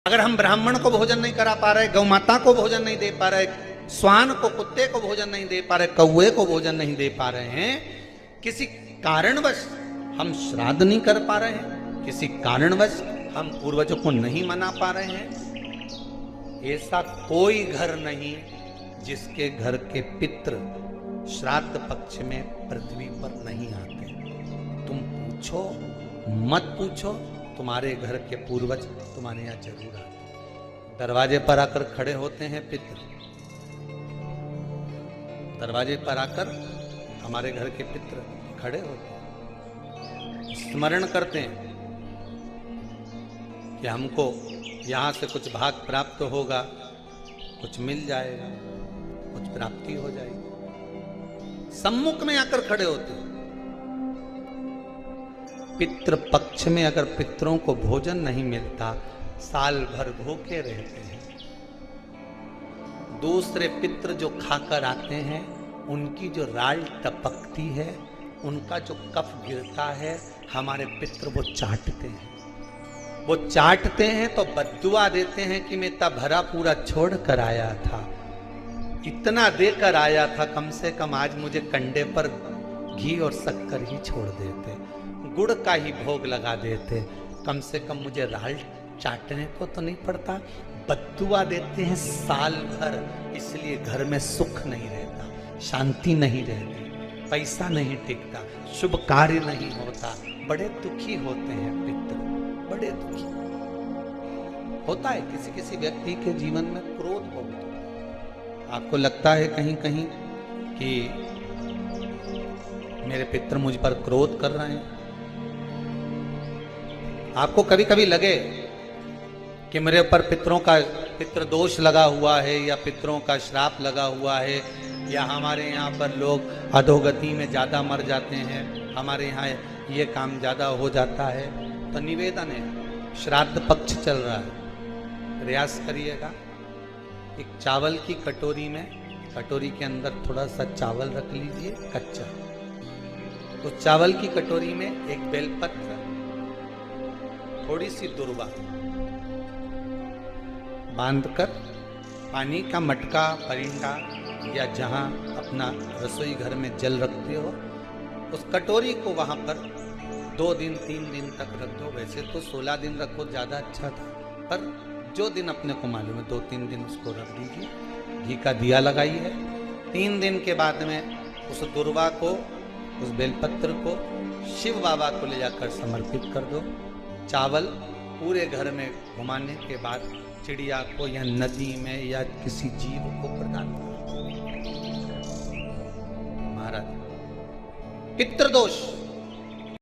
अगर हम ब्राह्मण को भोजन नहीं करा पा रहे, गौ माता को भोजन नहीं दे पा रहे, श्वान को, कुत्ते को भोजन नहीं दे पा रहे, कौए को भोजन नहीं दे पा रहे हैं, किसी कारणवश हम श्राद्ध नहीं कर पा रहे हैं, किसी कारणवश हम पूर्वजों को नहीं मना पा रहे हैं, ऐसा कोई घर नहीं जिसके घर के पितृ श्राद्ध पक्ष में पृथ्वी पर नहीं आते। तुम पूछो मत पूछो, तुम्हारे घर के पूर्वज तुम्हारे यहां जरूर आते। दरवाजे पर आकर खड़े होते हैं पितृ, दरवाजे पर आकर हमारे घर के पितृ खड़े होते हैं, स्मरण करते हैं कि हमको यहां से कुछ भाग प्राप्त होगा, कुछ मिल जाएगा, कुछ प्राप्ति हो जाएगी। सम्मुख में आकर खड़े होते हैं। पितृ पक्ष में अगर पितरों को भोजन नहीं मिलता, साल भर भूखे रहते हैं। दूसरे पितृ जो खाकर आते हैं, उनकी जो राल टपकती है, उनका जो कफ गिरता है, हमारे पितृ वो चाटते हैं। वो चाटते हैं तो बद्दुआ देते हैं कि मैं इतना भरा पूरा छोड़ कर आया था, इतना देकर आया था, कम से कम आज मुझे कंडे पर घी और शक्कर ही छोड़ देते, गुड़ का ही भोग लगा देते, कम से कम मुझे राल चाटने को तो नहीं पड़ता। बद्दुआ देते हैं साल भर, इसलिए घर में सुख नहीं रहता, शांति नहीं रहती, पैसा नहीं टिकता, शुभ कार्य नहीं होता, बड़े दुखी होते हैं पितृ, बड़े दुखी होता है। किसी किसी व्यक्ति के जीवन में क्रोध बहुत होता है। आपको लगता है कहीं कहीं कि मेरे पितृ मुझ पर क्रोध कर रहे हैं, आपको कभी कभी लगे कि मेरे ऊपर पितरों का पितृ दोष लगा हुआ है, या पितरों का श्राप लगा हुआ है, या हमारे यहाँ पर लोग अधोगति में ज़्यादा मर जाते हैं, हमारे यहाँ ये काम ज़्यादा हो जाता है, तो निवेदन है, श्राद्ध पक्ष चल रहा है, प्रयास करिएगा। एक चावल की कटोरी में, कटोरी के अंदर थोड़ा सा चावल रख लीजिए कच्चा, तो चावल की कटोरी में एक बेलपत्र, थोड़ी सी दुर्वा बांधकर, पानी का मटका, परिंदा या जहां अपना रसोई घर में जल रखते हो, उस कटोरी को वहां पर 2 दिन 3 दिन तक रख दो। वैसे तो 16 दिन रखो ज्यादा अच्छा था, पर जो दिन अपने को मालूम है 2-3 दिन उसको रख दीजिए। घी का दिया लगाइए। 3 दिन के बाद में उस दुर्वा को, उस बेलपत्र को शिव बाबा को ले जाकर समर्पित कर दो। चावल पूरे घर में घुमाने के बाद चिड़िया को या नदी में या किसी जीव को प्रदान करो। महाराज, पितृदोष